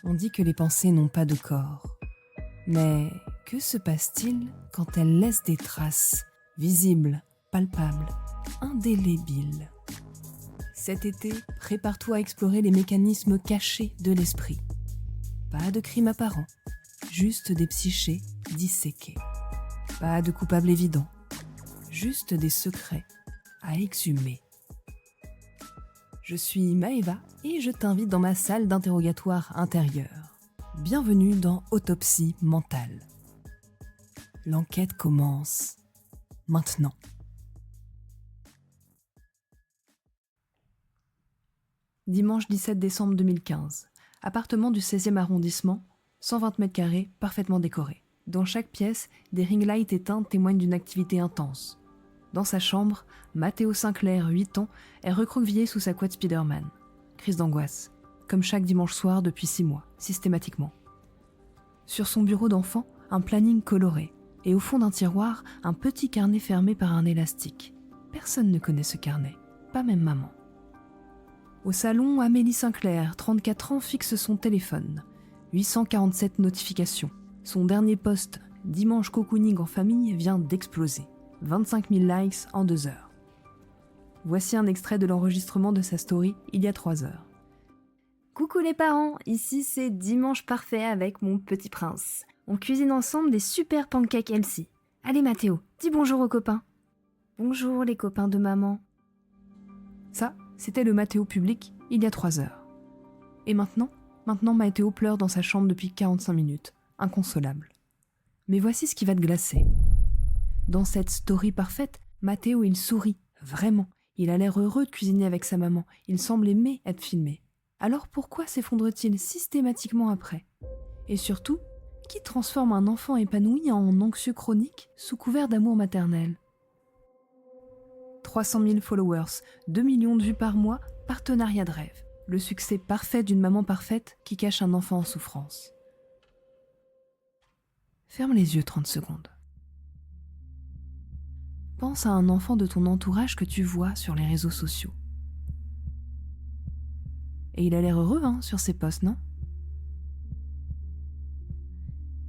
On dit que les pensées n'ont pas de corps. Mais que se passe-t-il quand elles laissent des traces visibles, palpables, indélébiles ? Cet été, prépare-toi à explorer les mécanismes cachés de l'esprit. Pas de crime apparent, juste des psychés disséqués. Pas de coupable évident, juste des secrets à exhumer. Je suis Maëva et je t'invite dans ma salle d'interrogatoire intérieure. Bienvenue dans Autopsie mentale. L'enquête commence maintenant. Dimanche 17 décembre 2015. Appartement du 16e arrondissement, 120 mètres carrés, parfaitement décoré. Dans chaque pièce, des ring lights éteints témoignent d'une activité intense. Dans sa chambre, Mathéo Sinclair, 8 ans, est recroquevillé sous sa couette Spider-Man. Crise d'angoisse, comme chaque dimanche soir depuis 6 mois, systématiquement. Sur son bureau d'enfant, un planning coloré, et au fond d'un tiroir, un petit carnet fermé par un élastique. Personne ne connaît ce carnet, pas même maman. Au salon, Amélie Sinclair, 34 ans, fixe son téléphone. 847 notifications. Son dernier post, dimanche cocooning en famille, vient d'exploser. 25 000 likes en 2 heures. Voici un extrait de l'enregistrement de sa story il y a 3 heures. Coucou les parents, ici c'est Dimanche Parfait avec mon petit prince. On cuisine ensemble des super pancakes Elsie. Allez Mathéo, dis bonjour aux copains. Bonjour les copains de maman. Ça, c'était le Mathéo public il y a 3 heures. Et maintenant Mathéo pleure dans sa chambre depuis 45 minutes, inconsolable. Mais voici ce qui va te glacer. Dans cette story parfaite, Mathéo il sourit, vraiment. Il a l'air heureux de cuisiner avec sa maman, il semble aimer être filmé. Alors pourquoi s'effondre-t-il systématiquement après ? Et surtout, qui transforme un enfant épanoui en anxieux chronique sous couvert d'amour maternel ? 300 000 followers, 2 millions de vues par mois, partenariat de rêve. Le succès parfait d'une maman parfaite qui cache un enfant en souffrance. Ferme les yeux 30 secondes. Pense à un enfant de ton entourage que tu vois sur les réseaux sociaux. Et il a l'air heureux, sur ses posts, non ?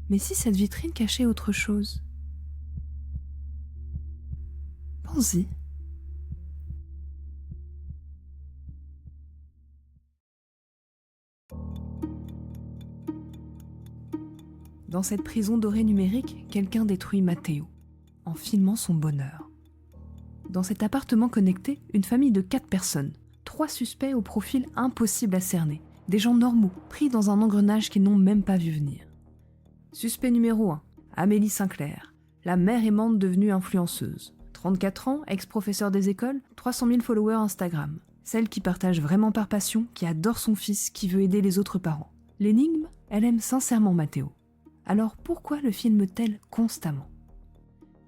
Mais si cette vitrine cachait autre chose ? Pense-y. Dans cette prison dorée numérique, quelqu'un détruit Mathéo, en filmant son bonheur. Dans cet appartement connecté, une famille de 4 personnes, 3 suspects au profil impossible à cerner, des gens normaux, pris dans un engrenage qu'ils n'ont même pas vu venir. Suspect numéro 1, Amélie Sinclair, la mère aimante devenue influenceuse. 34 ans, ex-professeur des écoles, 300 000 followers Instagram. Celle qui partage vraiment par passion, qui adore son fils, qui veut aider les autres parents. L'énigme, elle aime sincèrement Mathéo. Alors pourquoi le filme-t-elle constamment ?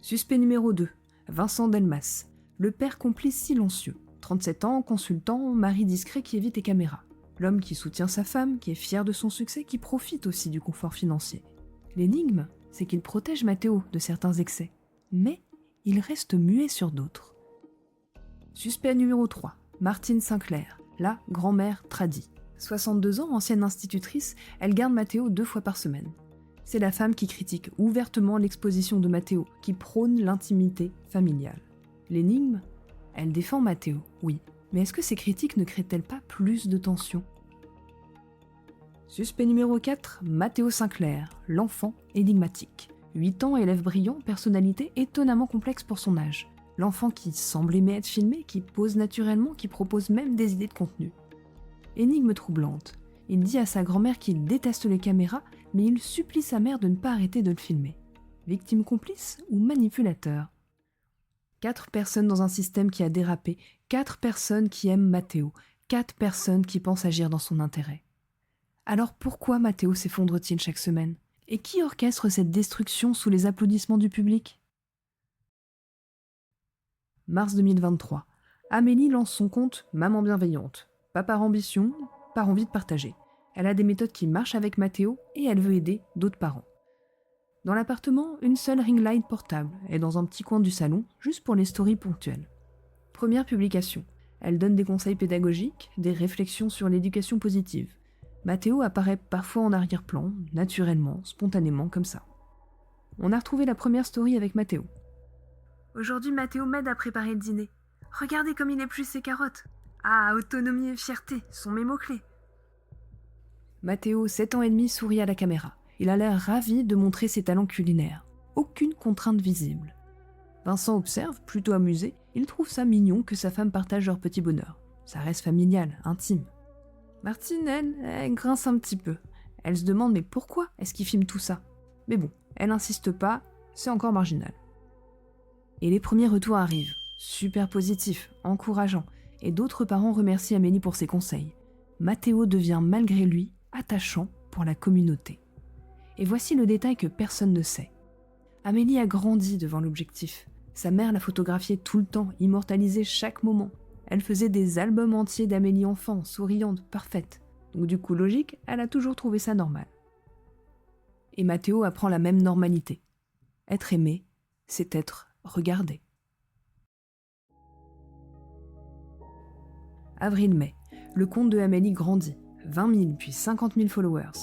Suspect numéro 2, Vincent Delmas, le père complice silencieux. 37 ans, consultant, mari discret qui évite les caméras. L'homme qui soutient sa femme, qui est fier de son succès, qui profite aussi du confort financier. L'énigme, c'est qu'il protège Mathéo de certains excès, mais il reste muet sur d'autres. Suspect numéro 3, Martine Sinclair, la grand-mère tradie. 62 ans, ancienne institutrice, elle garde Mathéo 2 fois par semaine. C'est la femme qui critique ouvertement l'exposition de Mathéo, qui prône l'intimité familiale. L'énigme, elle défend Mathéo, oui, mais est-ce que ces critiques ne créent-elles pas plus de tension ? Suspect numéro 4, Mathéo Sinclair, l'enfant énigmatique. 8 ans, élève brillant, personnalité étonnamment complexe pour son âge. L'enfant qui semble aimer être filmé, qui pose naturellement, qui propose même des idées de contenu. Énigme troublante. Il dit à sa grand-mère qu'il déteste les caméras, mais il supplie sa mère de ne pas arrêter de le filmer. Victime complice ou manipulateur ? 4 personnes dans un système qui a dérapé, 4 personnes qui aiment Mathéo, 4 personnes qui pensent agir dans son intérêt. Alors pourquoi Mathéo s'effondre-t-il chaque semaine ? Et qui orchestre cette destruction sous les applaudissements du public ? Mars 2023. Amélie lance son compte « Maman bienveillante ». Pas par ambition, par envie de partager. Elle a des méthodes qui marchent avec Mathéo et elle veut aider d'autres parents. Dans l'appartement, une seule ring light portable est dans un petit coin du salon, juste pour les stories ponctuelles. Première publication. Elle donne des conseils pédagogiques, des réflexions sur l'éducation positive. Mathéo apparaît parfois en arrière-plan, naturellement, spontanément, comme ça. On a retrouvé la première story avec Mathéo. Aujourd'hui, Mathéo m'aide à préparer le dîner. Regardez comme il épluche ses carottes. Ah, autonomie et fierté sont mes mots-clés. Mathéo, 7 ans et demi, sourit à la caméra. Il a l'air ravi de montrer ses talents culinaires. Aucune contrainte visible. Vincent observe, plutôt amusé. Il trouve ça mignon que sa femme partage leur petit bonheur. Ça reste familial, intime. Martine, elle grince un petit peu. Elle se demande mais pourquoi est-ce qu'il filme tout ça? Mais bon, elle n'insiste pas, c'est encore marginal. Et les premiers retours arrivent, super positifs, encourageants, et d'autres parents remercient Amélie pour ses conseils. Mathéo devient malgré lui attachant pour la communauté. Et voici le détail que personne ne sait. Amélie a grandi devant l'objectif. Sa mère la photographiait tout le temps, immortalisait chaque moment. Elle faisait des albums entiers d'Amélie enfant, souriante, parfaite. Donc du coup, logique, elle a toujours trouvé ça normal. Et Mathéo apprend la même normalité. Être aimé, c'est être regardé. Avril-mai, le compte de Amélie grandit. 20 000 puis 50 000 followers.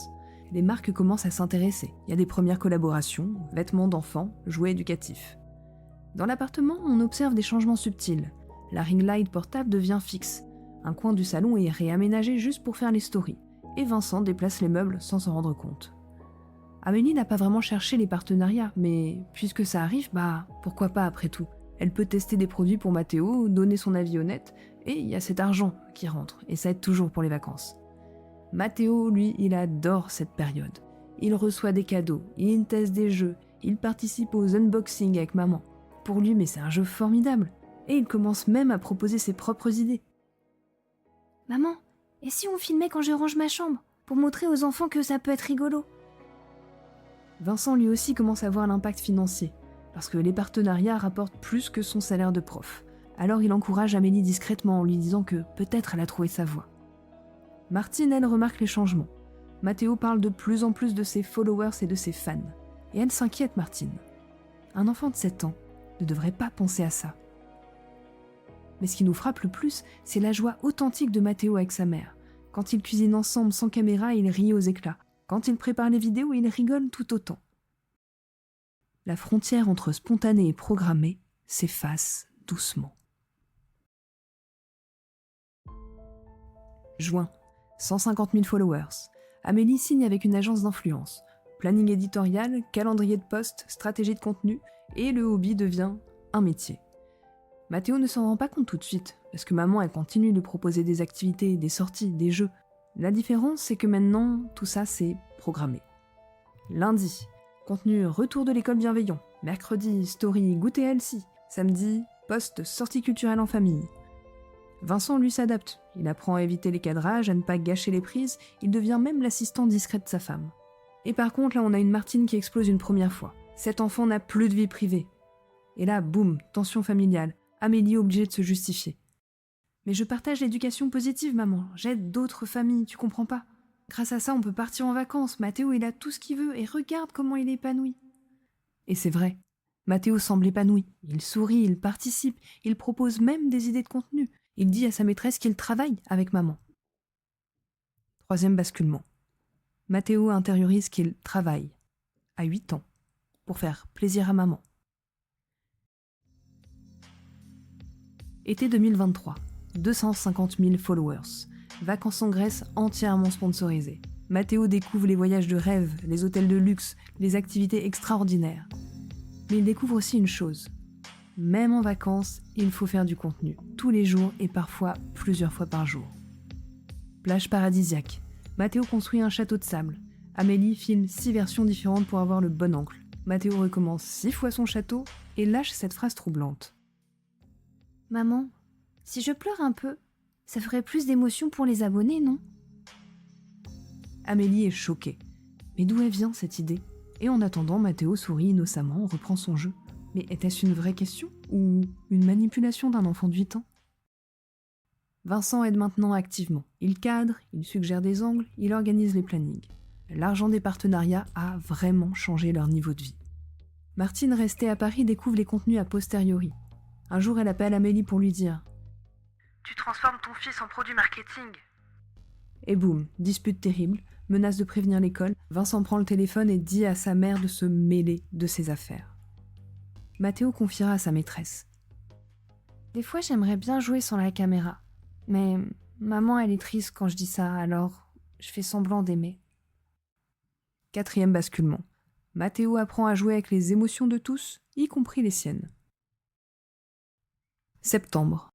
Les marques commencent à s'intéresser. Il y a des premières collaborations, vêtements d'enfants, jouets éducatifs. Dans l'appartement, on observe des changements subtils. La ring light portable devient fixe. Un coin du salon est réaménagé juste pour faire les stories. Et Vincent déplace les meubles sans s'en rendre compte. Amélie n'a pas vraiment cherché les partenariats, mais puisque ça arrive, pourquoi pas après tout. Elle peut tester des produits pour Mathéo, donner son avis honnête, et il y a cet argent qui rentre, et ça aide toujours pour les vacances. Mathéo, lui, il adore cette période. Il reçoit des cadeaux, il teste des jeux, il participe aux unboxings avec maman. Pour lui, mais c'est un jeu formidable. Et il commence même à proposer ses propres idées. Maman, et si on filmait quand je range ma chambre, pour montrer aux enfants que ça peut être rigolo? Vincent lui aussi commence à voir l'impact financier, parce que les partenariats rapportent plus que son salaire de prof. Alors il encourage Amélie discrètement en lui disant que peut-être elle a trouvé sa voie. Martine, elle, remarque les changements. Mathéo parle de plus en plus de ses followers et de ses fans. Et elle s'inquiète, Martine. Un enfant de 7 ans ne devrait pas penser à ça. Mais ce qui nous frappe le plus, c'est la joie authentique de Mathéo avec sa mère. Quand ils cuisinent ensemble sans caméra, ils rient aux éclats. Quand ils préparent les vidéos, ils rigolent tout autant. La frontière entre spontané et programmé s'efface doucement. Juin, 150 000 followers. Amélie signe avec une agence d'influence. Planning éditorial, calendrier de poste, stratégie de contenu, et le hobby devient un métier. Mathéo ne s'en rend pas compte tout de suite, parce que maman elle continue de proposer des activités, des sorties, des jeux. La différence, c'est que maintenant, tout ça c'est programmé. Lundi, contenu retour de l'école bienveillant. Mercredi, story goûter healthy. Samedi, post sortie culturelle en famille. Vincent lui s'adapte. Il apprend à éviter les cadrages, à ne pas gâcher les prises. Il devient même l'assistant discret de sa femme. Et par contre, là, on a une Martine qui explose une première fois. Cet enfant n'a plus de vie privée. Et là, boum, tension familiale. Amélie obligée de se justifier. Mais je partage l'éducation positive, maman. J'aide d'autres familles, tu comprends pas? Grâce à ça, on peut partir en vacances. Mathéo, il a tout ce qu'il veut et regarde comment il est épanoui. Et c'est vrai. Mathéo semble épanoui. Il sourit, il participe, il propose même des idées de contenu. Il dit à sa maîtresse qu'il travaille avec maman. Troisième basculement. Mathéo intériorise qu'il travaille, à 8 ans, pour faire plaisir à maman. Été 2023, 250 000 followers. Vacances en Grèce entièrement sponsorisées. Mathéo découvre les voyages de rêve, les hôtels de luxe, les activités extraordinaires. Mais il découvre aussi une chose. Même en vacances, il faut faire du contenu, tous les jours et parfois plusieurs fois par jour. Plage paradisiaque. Mathéo construit un château de sable. Amélie filme 6 versions différentes pour avoir le bon angle. Mathéo recommence 6 fois son château et lâche cette phrase troublante. Maman, si je pleure un peu, ça ferait plus d'émotion pour les abonnés, non? Amélie est choquée. Mais d'où elle vient cette idée? Et en attendant, Mathéo sourit innocemment, reprend son jeu. Mais était-ce une vraie question? Ou une manipulation d'un enfant de 8 ans? Vincent aide maintenant activement. Il cadre, il suggère des angles, il organise les plannings. L'argent des partenariats a vraiment changé leur niveau de vie. Martine, restée à Paris, découvre les contenus a posteriori. Un jour, elle appelle Amélie pour lui dire « Tu transformes ton fils en produit marketing ?» Et boum, dispute terrible, menace de prévenir l'école, Vincent prend le téléphone et dit à sa mère de se mêler de ses affaires. Mathéo confiera à sa maîtresse. Des fois, j'aimerais bien jouer sans la caméra. Mais maman, elle est triste quand je dis ça, alors je fais semblant d'aimer. 4e basculement. Mathéo apprend à jouer avec les émotions de tous, y compris les siennes. Septembre.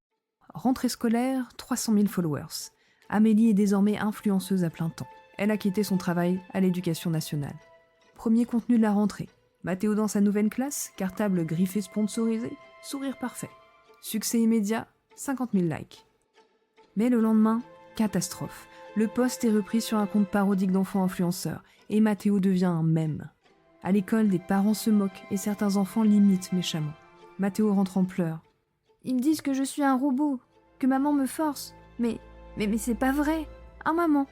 Rentrée scolaire, 300 000 followers. Amélie est désormais influenceuse à plein temps. Elle a quitté son travail à l'Éducation nationale. Premier contenu de la rentrée. Mathéo dans sa nouvelle classe, cartable griffé sponsorisé, sourire parfait. Succès immédiat, 50 000 likes. Mais le lendemain, catastrophe. Le post est repris sur un compte parodique d'enfants influenceurs et Mathéo devient un mème. À l'école, des parents se moquent et certains enfants l'imitent méchamment. Mathéo rentre en pleurs. Ils me disent que je suis un robot, que maman me force. Mais c'est pas vrai. Ah maman.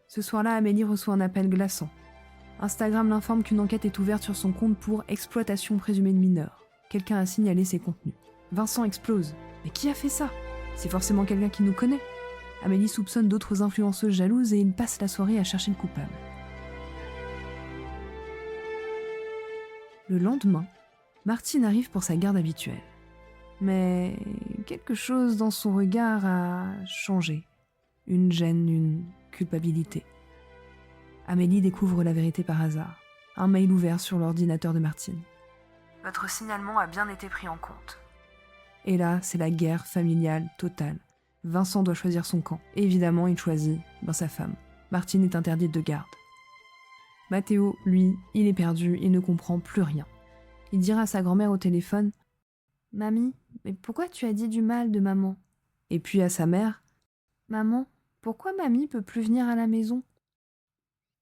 Ce soir-là, Amélie reçoit un appel glaçant. Instagram l'informe qu'une enquête est ouverte sur son compte pour exploitation présumée de mineurs. Quelqu'un a signalé ses contenus. Vincent explose. Mais qui a fait ça ? C'est forcément quelqu'un qui nous connaît. Amélie soupçonne d'autres influenceuses jalouses et il passe la soirée à chercher le coupable. Le lendemain, Martine arrive pour sa garde habituelle. Mais quelque chose dans son regard a changé. Une gêne, une culpabilité. Amélie découvre la vérité par hasard. Un mail ouvert sur l'ordinateur de Martine. Votre signalement a bien été pris en compte. Et là, c'est la guerre familiale totale. Vincent doit choisir son camp. Et évidemment, il choisit sa femme. Martine est interdite de garde. Mathéo, lui, il est perdu, il ne comprend plus rien. Il dira à sa grand-mère au téléphone « Mamie, mais pourquoi tu as dit du mal de maman ?» Et puis à sa mère « Maman, pourquoi mamie peut plus venir à la maison ?»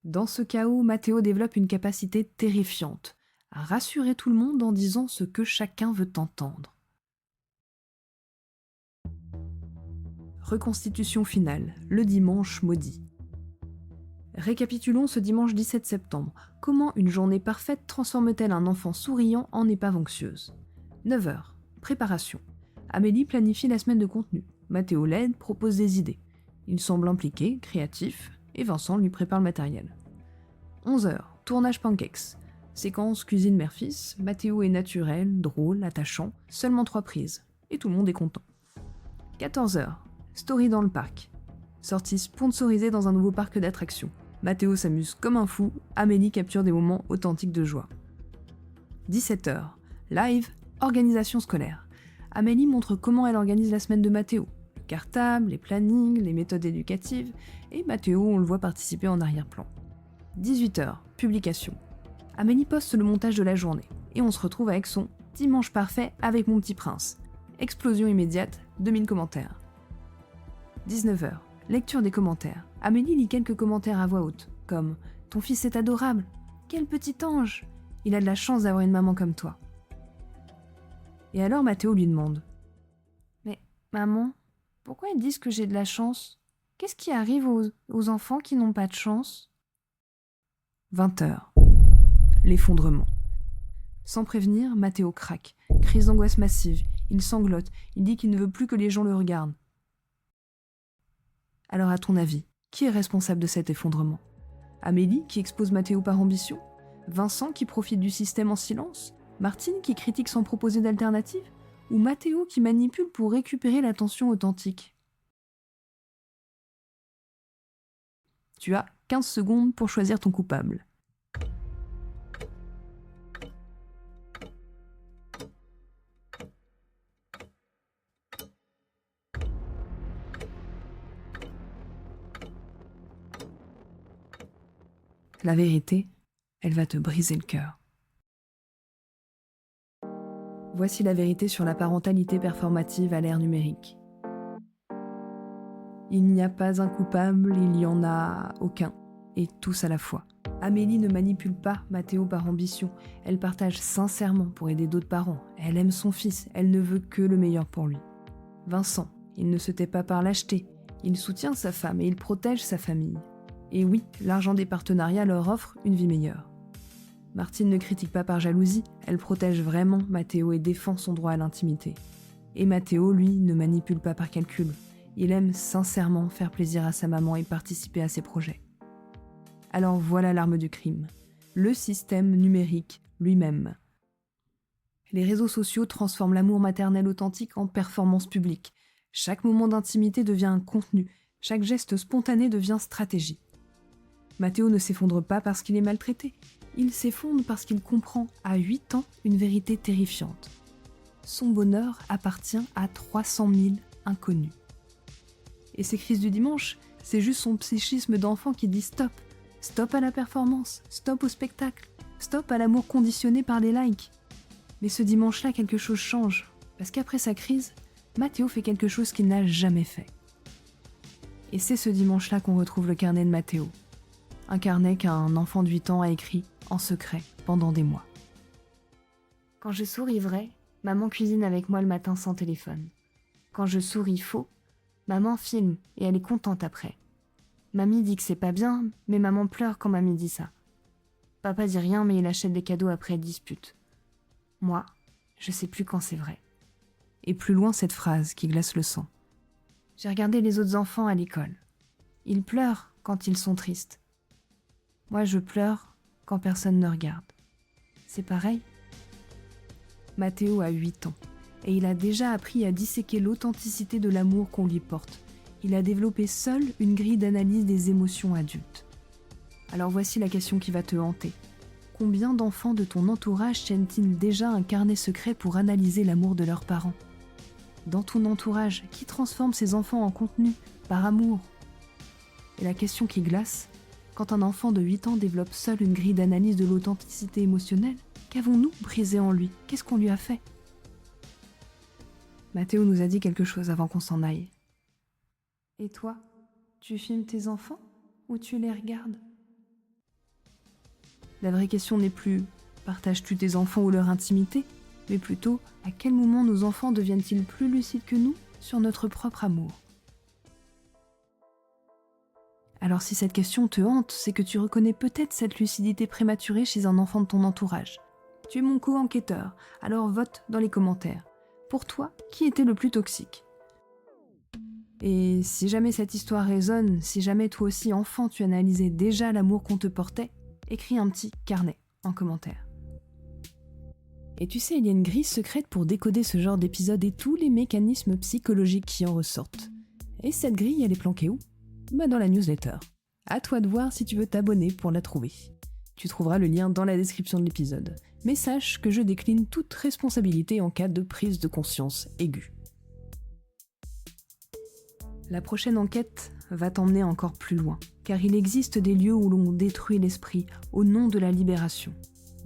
Dans ce chaos, Mathéo développe une capacité terrifiante, à rassurer tout le monde en disant ce que chacun veut entendre. Reconstitution finale, le dimanche maudit. Récapitulons ce dimanche 17 septembre. Comment une journée parfaite transforme-t-elle un enfant souriant en épave anxieuse ? 9h. Préparation. Amélie planifie la semaine de contenu. Mathéo l'aide, propose des idées. Il semble impliqué, créatif, et Vincent lui prépare le matériel. 11h. Tournage pancakes. Séquence cuisine mère-fils. Mathéo est naturel, drôle, attachant. Seulement 3 prises. Et tout le monde est content. 14h. Story dans le parc. Sortie sponsorisée dans un nouveau parc d'attractions. Mathéo s'amuse comme un fou, Amélie capture des moments authentiques de joie. 17h. Live, organisation scolaire. Amélie montre comment elle organise la semaine de Mathéo. Le cartable, les plannings, les méthodes éducatives, et Mathéo, on le voit participer en arrière-plan. 18h. Publication. Amélie poste le montage de la journée, et on se retrouve avec son « Dimanche parfait avec mon petit prince ». Explosion immédiate, 2000 commentaires. 19h. Lecture des commentaires. Amélie lit quelques commentaires à voix haute, comme « Ton fils est adorable. Quel petit ange. Il a de la chance d'avoir une maman comme toi. » Et alors Mathéo lui demande « Mais maman, pourquoi ils disent que j'ai de la chance ? Qu'est-ce qui arrive aux enfants qui n'ont pas de chance ?» 20h. L'effondrement. Sans prévenir, Mathéo craque. Crise d'angoisse massive. Il sanglote. Il dit qu'il ne veut plus que les gens le regardent. Alors à ton avis, qui est responsable de cet effondrement ? Amélie qui expose Mathéo par ambition ? Vincent qui profite du système en silence ? Martine qui critique sans proposer d'alternative ? Ou Mathéo qui manipule pour récupérer l'attention authentique ? Tu as 15 secondes pour choisir ton coupable. La vérité, elle va te briser le cœur. Voici la vérité sur la parentalité performative à l'ère numérique. Il n'y a pas un coupable, il n'y en a aucun, et tous à la fois. Amélie ne manipule pas Mathéo par ambition, elle partage sincèrement pour aider d'autres parents, elle aime son fils, elle ne veut que le meilleur pour lui. Vincent, il ne se tait pas par lâcheté, il soutient sa femme et il protège sa famille. Et oui, l'argent des partenariats leur offre une vie meilleure. Martine ne critique pas par jalousie, elle protège vraiment Mathéo et défend son droit à l'intimité. Et Mathéo, lui, ne manipule pas par calcul. Il aime sincèrement faire plaisir à sa maman et participer à ses projets. Alors voilà l'arme du crime, le système numérique lui-même. Les réseaux sociaux transforment l'amour maternel authentique en performance publique. Chaque moment d'intimité devient un contenu, chaque geste spontané devient stratégie. Mathéo ne s'effondre pas parce qu'il est maltraité. Il s'effondre parce qu'il comprend, à 8 ans, une vérité terrifiante. Son bonheur appartient à 300 000 inconnus. Et ces crises du dimanche, c'est juste son psychisme d'enfant qui dit stop. Stop à la performance, stop au spectacle, stop à l'amour conditionné par les likes. Mais ce dimanche-là, quelque chose change. Parce qu'après sa crise, Mathéo fait quelque chose qu'il n'a jamais fait. Et c'est ce dimanche-là qu'on retrouve le carnet de Mathéo. Un carnet qu'un enfant de 8 ans a écrit en secret pendant des mois. Quand je souris vrai, maman cuisine avec moi le matin sans téléphone. Quand je souris faux, maman filme et elle est contente après. Mamie dit que c'est pas bien, mais maman pleure quand mamie dit ça. Papa dit rien, mais il achète des cadeaux après dispute. Moi, je sais plus quand c'est vrai. Et plus loin cette phrase qui glace le sang. J'ai regardé les autres enfants à l'école. Ils pleurent quand ils sont tristes. Moi, je pleure quand personne ne regarde. C'est pareil. Mathéo a 8 ans et il a déjà appris à disséquer l'authenticité de l'amour qu'on lui porte. Il a développé seul une grille d'analyse des émotions adultes. Alors voici la question qui va te hanter. Combien d'enfants de ton entourage tiennent-ils déjà un carnet secret pour analyser l'amour de leurs parents ? Dans ton entourage, qui transforme ses enfants en contenu, par amour ? Et la question qui glace, quand un enfant de 8 ans développe seul une grille d'analyse de l'authenticité émotionnelle, qu'avons-nous brisé en lui ? Qu'est-ce qu'on lui a fait ? Mathéo nous a dit quelque chose avant qu'on s'en aille. Et toi, tu filmes tes enfants ou tu les regardes ? La vraie question n'est plus « partages-tu tes enfants ou leur intimité ?» mais plutôt « à quel moment nos enfants deviennent-ils plus lucides que nous sur notre propre amour ?» Alors si cette question te hante, c'est que tu reconnais peut-être cette lucidité prématurée chez un enfant de ton entourage. Tu es mon co-enquêteur, alors vote dans les commentaires. Pour toi, qui était le plus toxique ? Et si jamais cette histoire résonne, si jamais toi aussi enfant tu analysais déjà l'amour qu'on te portait, écris un petit carnet en commentaire. Et tu sais, il y a une grille secrète pour décoder ce genre d'épisode et tous les mécanismes psychologiques qui en ressortent. Et cette grille, elle est planquée où ? Dans la newsletter. À toi de voir si tu veux t'abonner pour la trouver. Tu trouveras le lien dans la description de l'épisode. Mais sache que je décline toute responsabilité en cas de prise de conscience aiguë. La prochaine enquête va t'emmener encore plus loin, car il existe des lieux où l'on détruit l'esprit au nom de la libération.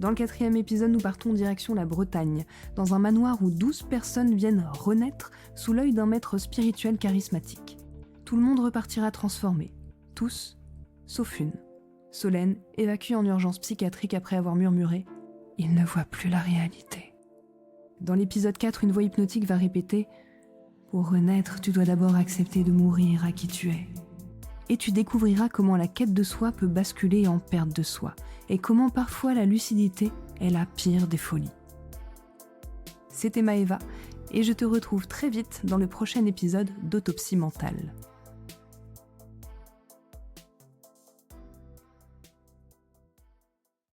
Dans le 4e épisode, nous partons direction la Bretagne, dans un manoir où 12 personnes viennent renaître sous l'œil d'un maître spirituel charismatique. Tout le monde repartira transformé. Tous, sauf une. Solène, évacuée en urgence psychiatrique après avoir murmuré « Il ne voit plus la réalité ». Dans l'épisode 4, une voix hypnotique va répéter « Pour renaître, tu dois d'abord accepter de mourir à qui tu es ». Et tu découvriras comment la quête de soi peut basculer en perte de soi, et comment parfois la lucidité est la pire des folies. C'était Maëva, et je te retrouve très vite dans le prochain épisode d'Autopsie mentale.